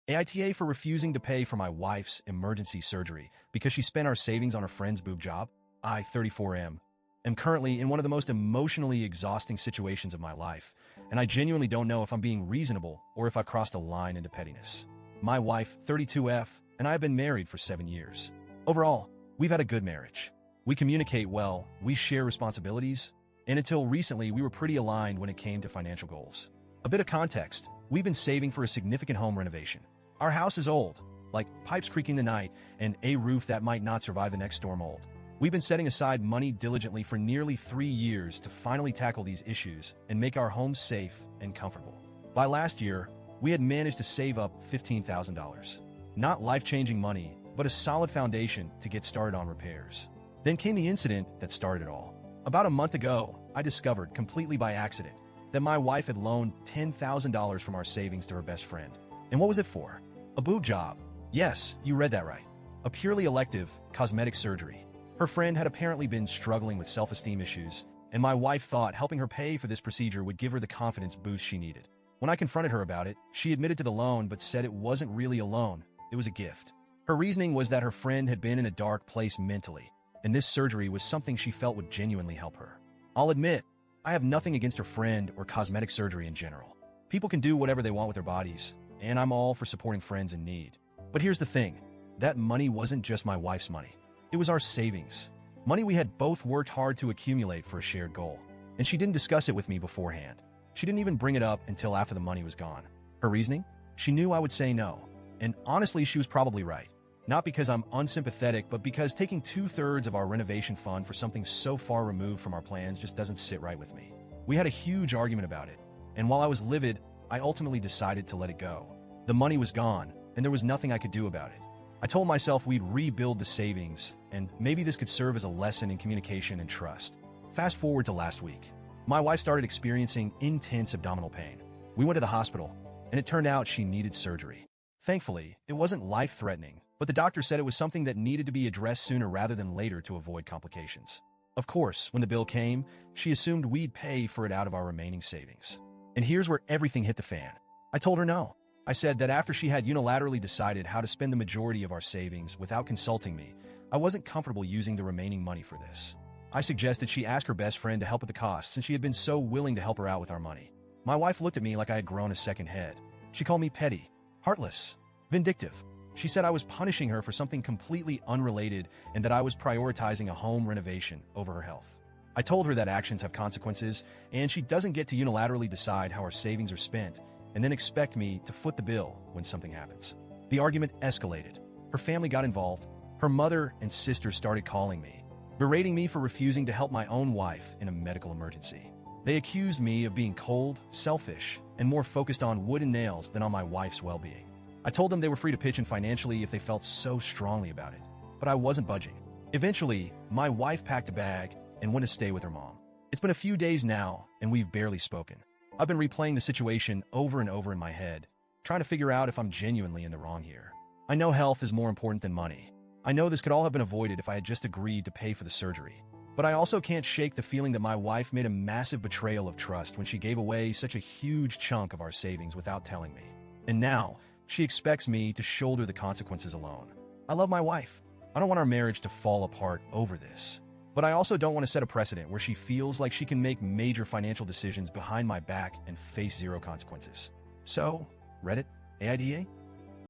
AITA for refusing to pay for my wife's emergency surgery because she spent our savings on her friend's boob job. I, 34 am currently in one of the most emotionally exhausting situations of my life, and I genuinely don't know if I'm being reasonable or if I've crossed a line into pettiness. My wife, 32F, and I have been married for 7 years. Overall, we've had a good marriage. We communicate well, we share responsibilities, and until recently we were pretty aligned when it came to financial goals. A bit of context, we've been saving for a significant home renovation. Our house is old, like pipes creaking tonight and a roof that might not survive the next storm old. We've been setting aside money diligently for nearly 3 years to finally tackle these issues and make our home safe and comfortable. By last year, we had managed to save up $15,000. Not life-changing money, but a solid foundation to get started on repairs. Then came the incident that started it all. About a month ago, I discovered, completely by accident, that my wife had loaned $10,000 from our savings to her best friend. And what was it for? A boob job. Yes, you read that right. A purely elective, cosmetic surgery. Her friend had apparently been struggling with self-esteem issues, and my wife thought helping her pay for this procedure would give her the confidence boost she needed. When I confronted her about it, she admitted to the loan but said it wasn't really a loan, it was a gift. Her reasoning was that her friend had been in a dark place mentally, and this surgery was something she felt would genuinely help her. I'll admit, I have nothing against her friend or cosmetic surgery in general. People can do whatever they want with their bodies, and I'm all for supporting friends in need. But here's the thing, that money wasn't just my wife's money. It was our savings. Money we had both worked hard to accumulate for a shared goal. And she didn't discuss it with me beforehand. She didn't even bring it up until after the money was gone. Her reasoning? She knew I would say no. And honestly, she was probably right. Not because I'm unsympathetic, but because taking 2/3 of our renovation fund for something so far removed from our plans just doesn't sit right with me. We had a huge argument about it. And while I was livid, I ultimately decided to let it go. The money was gone, and there was nothing I could do about it. I told myself we'd rebuild the savings, and maybe this could serve as a lesson in communication and trust. Fast forward to last week. My wife started experiencing intense abdominal pain. We went to the hospital, and it turned out she needed surgery. Thankfully, it wasn't life-threatening, but the doctor said it was something that needed to be addressed sooner rather than later to avoid complications. Of course, when the bill came, she assumed we'd pay for it out of our remaining savings. And here's where everything hit the fan. I told her no. I said that after she had unilaterally decided how to spend the majority of our savings without consulting me, I wasn't comfortable using the remaining money for this. I suggested she ask her best friend to help with the costs since she had been so willing to help her out with our money. My wife looked at me like I had grown a second head. She called me petty, heartless, vindictive. She said I was punishing her for something completely unrelated and that I was prioritizing a home renovation over her health. I told her that actions have consequences and she doesn't get to unilaterally decide how our savings are spent and then expect me to foot the bill when something happens. The argument escalated. Her family got involved. Her mother and sister started calling me, berating me for refusing to help my own wife in a medical emergency. They accused me of being cold, selfish, and more focused on wood and nails than on my wife's well-being. I told them they were free to pitch in financially if they felt so strongly about it, but I wasn't budging. Eventually, my wife packed a bag and went to stay with her mom. It's been a few days now, and we've barely spoken. I've been replaying the situation over and over in my head, trying to figure out if I'm genuinely in the wrong here. I know health is more important than money. I know this could all have been avoided if I had just agreed to pay for the surgery. But I also can't shake the feeling that my wife made a massive betrayal of trust when she gave away such a huge chunk of our savings without telling me. And now, she expects me to shoulder the consequences alone. I love my wife. I don't want our marriage to fall apart over this. But I also don't want to set a precedent where she feels like she can make major financial decisions behind my back and face zero consequences. So, Reddit, AIDA?